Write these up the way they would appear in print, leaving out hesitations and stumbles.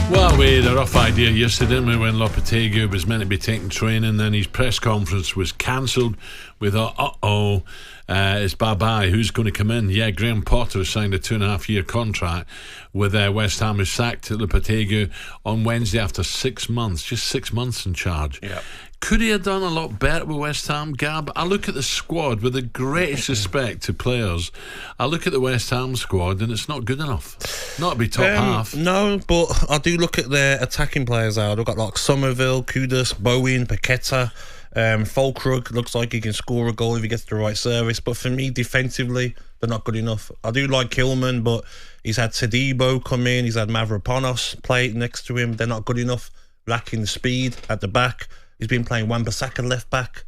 Well, we had a rough idea yesterday, didn't we, when Lopetegui was meant to be taking training, then his press conference was cancelled. We thought, it's bye-bye, who's going to come in? Yeah, Graham Potter signed a 2.5-year contract with West Ham, who sacked Lopetegui on Wednesday after 6 months, just 6 months in charge. Yep. Could he have done a lot better with West Ham, Gab? I look at the squad with the greatest respect to players. I look at the West Ham squad and it's not good enough. Not to be top half. No, but I do look at their attacking players out. I've got like Somerville, Kudus, Bowen, Paqueta, Fulkrug. Looks like he can score a goal if he gets the right service. But for me, defensively, they're not good enough. I do like Kilman, but he's had Tadibo come in. He's had Mavropanos play next to him. They're not good enough. Lacking the speed at the back. He's been playing Wan-Bissaka left back.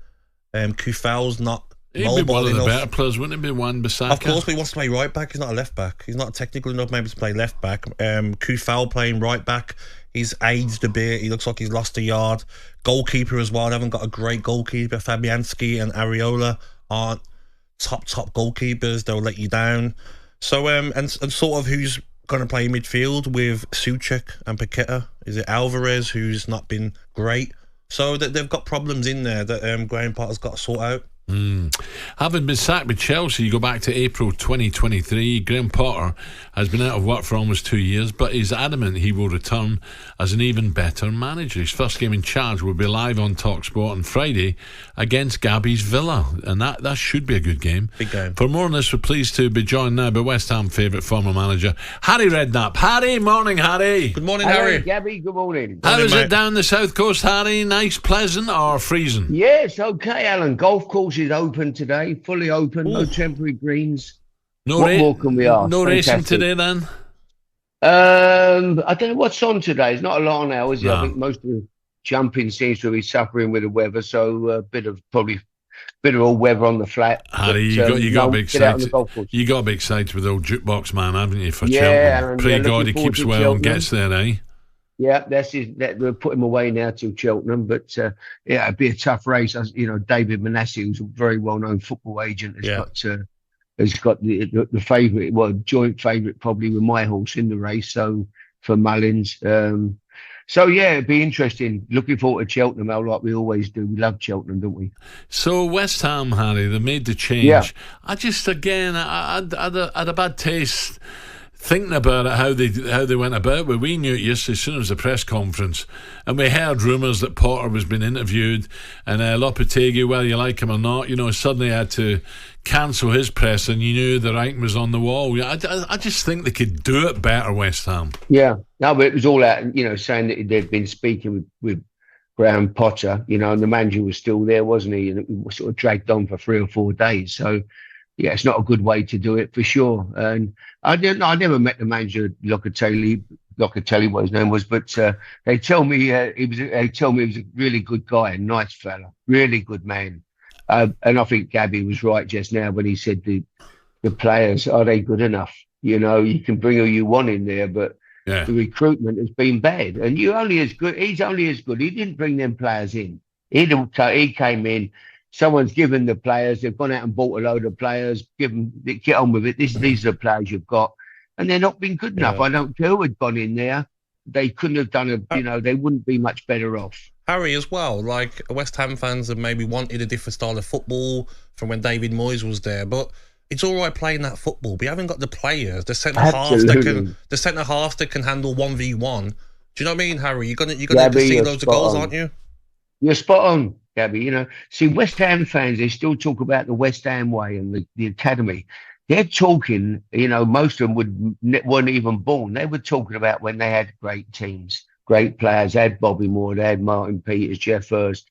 Kufal's not He'd mobile be one of enough. the better players, wouldn't he be, Wan-Bissaka? Of course, but he wants to play right back. He's not a left back. He's not technical enough maybe to play left back. Kufal playing right back. He's aged a bit. He looks like he's lost a yard. Goalkeeper as well. They haven't got a great goalkeeper. Fabianski and Areola aren't top goalkeepers. They'll let you down. So, and sort of who's going to play midfield with Souček and Paqueta? Is it Alvarez, who's not been great? So that they've got problems in there that Graham Potter's got to sort out. Having been sacked with Chelsea, you go back to April 2023, Graham Potter has been out of work for almost 2 years, but he's adamant he will return as an even better manager. His first game in charge will be live on talkSPORT on Friday against Gabby's Villa, and that should be a good game. Big game. For more on this, we're pleased to be joined now by West Ham favourite former manager Harry Redknapp. Harry, morning Harry. Good morning, Harry. Gabby, good morning. How is mate. it down the south coast, Harry? Nice, pleasant or freezing? Yes, okay, Alan. Golf course is open today, fully open, no temporary greens. What more can we ask? No racing Fantastic. today then? I don't know what's on today. It's not a lot now, is it? No. I think most of the jumping seems to be suffering with the weather, so a bit of all weather on the flat. Harry, But, you got to be get out on the excited. golf course. You got to be excited with the old jukebox man, haven't you? For Yeah, Cheltenham. Alan, Pray yeah, God he looking forward keeps to well and Cheltenham. gets there, eh? Yeah, we'll put him away now to Cheltenham, but yeah, it'd be a tough race. As you know, David Manassi, who's a very well-known football agent, has got the favourite, well, joint favourite probably with my horse in the race. So for Mullins, so yeah, it'd be interesting. Looking forward to Cheltenham, like we always do. We love Cheltenham, don't we? So West Ham, Harry, they made the change. Yeah. I just again, I had a bad taste thinking about it, how they went about it. We knew it yesterday as soon as the press conference, and we heard rumours that Potter was being interviewed, and Lopetegui, whether you like him or not, suddenly had to cancel his press, and you knew the writing was on the wall. I just think they could do it better, West Ham. Yeah, no, but it was all out, saying that they'd been speaking with Graham Potter, and the manager was still there, wasn't he? And it was sort of dragged on for 3 or 4 days. So, yeah, it's not a good way to do it for sure. And I never met the manager, Locatelli, what his name was, but they tell me he was a really good guy, a nice fella, really good man. And I think Gabby was right just now when he said the players, are they good enough? You can bring who you want in there, but Yeah. the recruitment has been bad. And he's only as good. He didn't bring them players in. He came in. Someone's given the players. They've gone out and bought a load of players. Get on with it. These are the players you've got, and they're not been good enough. Yeah. I don't care who had gone in there. They couldn't have done they wouldn't be much better off. Harry, as well, like West Ham fans have maybe wanted a different style of football from when David Moyes was there, but it's all right playing that football, but you haven't got the players, the centre halves that can handle 1v1. Do you know what I mean, Harry? You're gonna need to see loads of goals, aren't you? You're spot on, Gabby. See, West Ham fans, they still talk about the West Ham way and the academy. They're talking, most of them weren't even born. They were talking about when they had great teams, great players. They had Bobby Moore, they had Martin Peters, Jeff Hurst,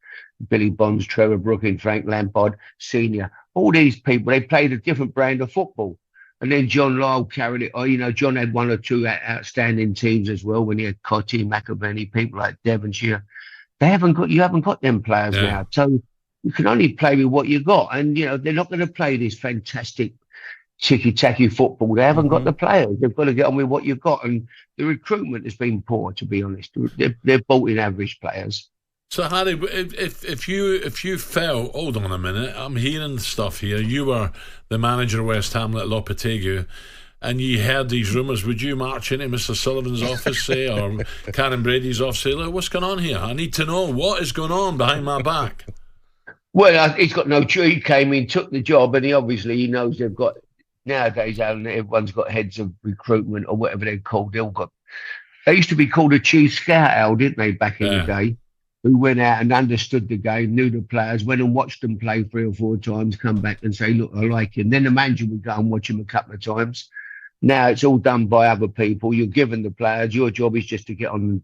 Billy Bonds, Trevor Brooking, Frank Lampard, Senior. All these people, they played a different brand of football. And then John Lyle carried it. John had 1 or 2 outstanding teams as well when he had Cotty, McAvenny, people like Devonshire. You haven't got them players now. So you can only play with what you got. And, they're not going to play this fantastic ticky-tacky football. They haven't got the players. They've got to get on with what you've got. And the recruitment has been poor, to be honest. They've bought in average players. So Harry, if you felt, hold on a minute, I'm hearing stuff here. You were the manager of West Ham at Lopetegui. and you heard these rumours, would you march into Mr. Sullivan's office, say, or Karen Brady's office, say, look, what's going on here? I need to know what is going on behind my back. Well, he's got no choice. He came in, took the job, and he knows they've got, nowadays, Alan, everyone's got heads of recruitment or whatever they're called. They used to be called a chief scout, Al, didn't they, back in the day? Who went out and understood the game, knew the players, went and watched them play 3 or 4 times, come back and say, look, I like him. Then the manager would go and watch him a couple of times. Now it's all done by other people. You're given the players. Your job is just to get on,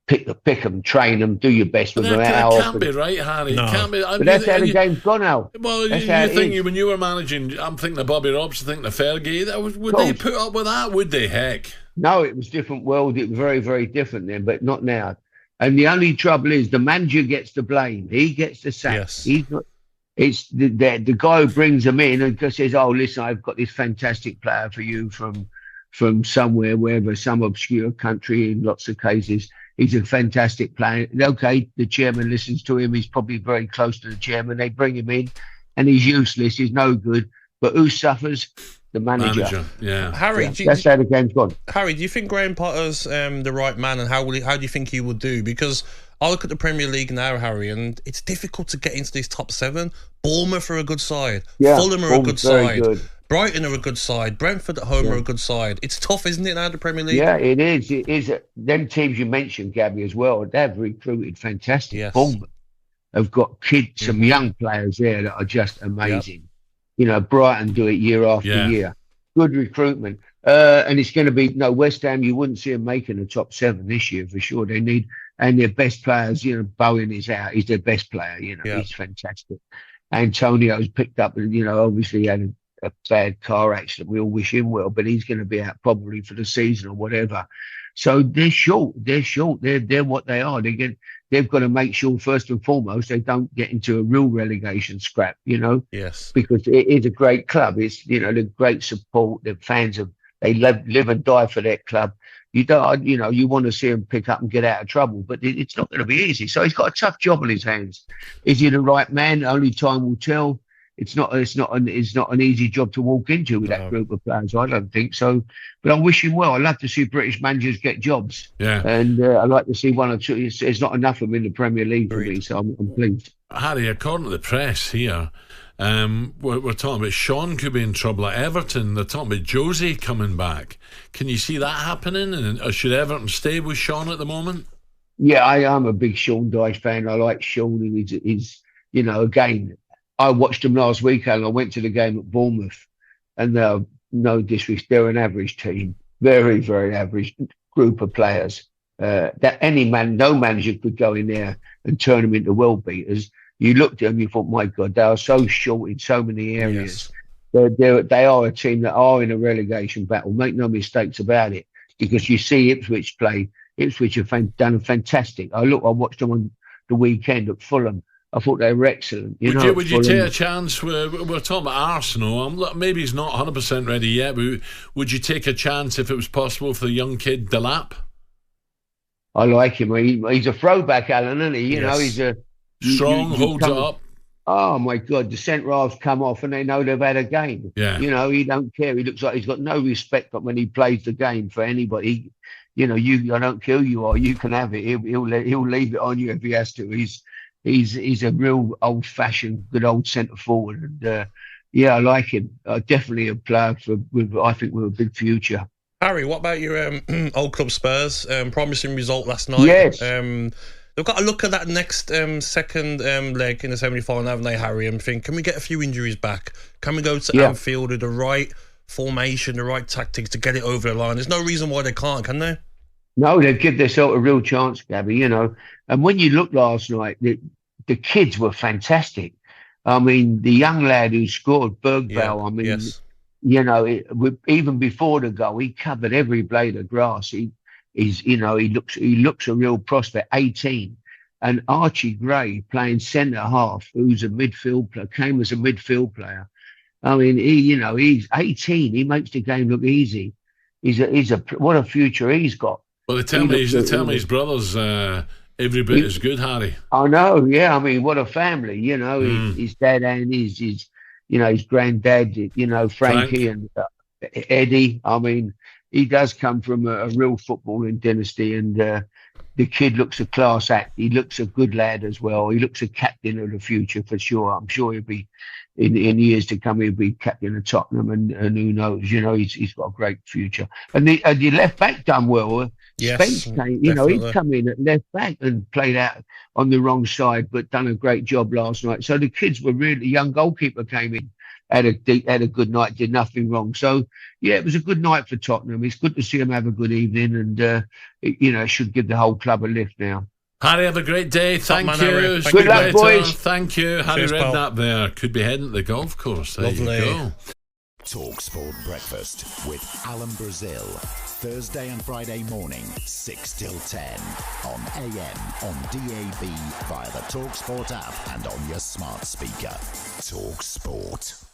pick them, train them, do your best with them. That can't be right, Harry. No. It can't be. But that's how the game's gone, Al. Well, you think when you were managing, I'm thinking of Bobby Robson, thinking of Fergie. Would they put up with that? Would they? Heck. No, it was a different world. It was very, very different then, but not now. And the only trouble is the manager gets the blame. He gets the sack. Yes. He's not. It's the guy who brings them in and says, "Oh, listen, I've got this fantastic player for you from somewhere, wherever, some obscure country. In lots of cases, he's a fantastic player." Okay, the chairman listens to him. He's probably very close to the chairman. They bring him in, and he's useless. He's no good. But who suffers? The manager. Yeah. Harry, that's how the game's gone. Harry, do you think Graham Potter's the right man, and how do you think he will do? Because I look at the Premier League now, Harry, and it's difficult to get into these top 7. Bournemouth are a good side. Fulham are a good side. Good. Brighton are a good side. Brentford at home are a good side. It's tough, isn't it, now, the Premier League? Yeah, it is. It is. Them teams you mentioned, Gabby, as well, they've recruited fantastic. Yes. Bournemouth have got kids, some young players there that are just amazing. Yep. You know, Brighton do it year after year. Good recruitment. And it's going to be, West Ham, you wouldn't see them making the top 7 this year for sure. They need, and their best players, Bowen is out. He's their best player, he's fantastic. Antonio's picked up, obviously had a bad car accident. We all wish him well, but he's going to be out probably for the season or whatever. So they're short. They're what they are. They've got to make sure, first and foremost, they don't get into a real relegation scrap, Yes. Because it is a great club. It's, the great support. The fans they live and die for their club. You don't, you want to see them pick up and get out of trouble, but it's not going to be easy. So he's got a tough job on his hands. Is he the right man? Only time will tell. It's not an easy job to walk into with that group of players. I don't think so. But I wish him well. I love to see British managers get jobs. Yeah. And I like to see 1 or 2. It's not enough of them in the Premier League for me, so I'm pleased. Harry, according to the press here, we're talking about Sean could be in trouble at Everton. They're talking about Josie coming back. Can you see that happening? Or should Everton stay with Sean at the moment? Yeah, I am a big Sean Dyche fan. I like Sean. He's again, I watched him last weekend. I went to the game at Bournemouth, and no disrespect, they're an average team, very, very average group of players. That no manager could go in there and turn them into world beaters. You looked at them, you thought, my God, they are so short in so many areas. Yes. They are a team that are in a relegation battle. Make no mistakes about it, because you see Ipswich play. Ipswich have done fantastic. I watched them on the weekend at Fulham. I thought they were excellent. Would you take a chance? We're talking about Arsenal. Maybe he's not 100% ready yet, but would you take a chance if it was possible for the young kid Delap? I like him. He's a throwback, Alan, isn't he? He's a strong, holds it up. Oh my God, the centre halves come off and they know they've had a game. Yeah. He don't care. He looks like he's got no respect when he plays the game for anybody. I don't care who you are. You can have it. He'll leave it on you if he has to. He's a real old-fashioned, good old centre forward, and I like him. Definitely a player with a big future. Harry, what about your old club Spurs? Promising result last night. Yes. They've got to look at that next second leg in the semi-final, haven't they, Harry? And think, can we get a few injuries back? Can we go to Anfield with the right formation, the right tactics to get it over the line? There's no reason why they can't, can they? No, they've given themselves a real chance, Gabby, And when you look last night, the kids were fantastic. I mean, the young lad who scored, Bergvall, even before the goal, he covered every blade of grass. He looks a real prospect, 18. And Archie Gray playing centre half, who's a midfield player, came as a midfield player. I mean, he's 18. He makes the game look easy. What a future he's got. Well, they tell me his brother's every bit as good, Harry. I know, yeah. I mean, what a family, His dad and his granddad, Frankie, and Eddie. I mean, he does come from a real footballing dynasty, and the kid looks a class act. He looks a good lad as well. He looks a captain of the future for sure. I'm sure he'll be in years to come. He'll be captain of Tottenham, and who knows? He's got a great future. And the left back done well. Yes, Spence came, definitely. he'd come in at left back and played out on the wrong side, but done a great job last night. So the kids were really. Young goalkeeper came in, had a good night, did nothing wrong. So yeah, it was a good night for Tottenham. It's good to see them have a good evening, and it should give the whole club a lift now. Harry, have a great day. Thank you. Good luck, boys. Thank you. Harry Redknapp there. Could be heading to the golf course. There Lovely. you go. talkSPORT Breakfast with Alan Brazil. Thursday and Friday morning, 6 till 10. On AM, on DAB, via the talkSPORT app and on your smart speaker. talkSPORT.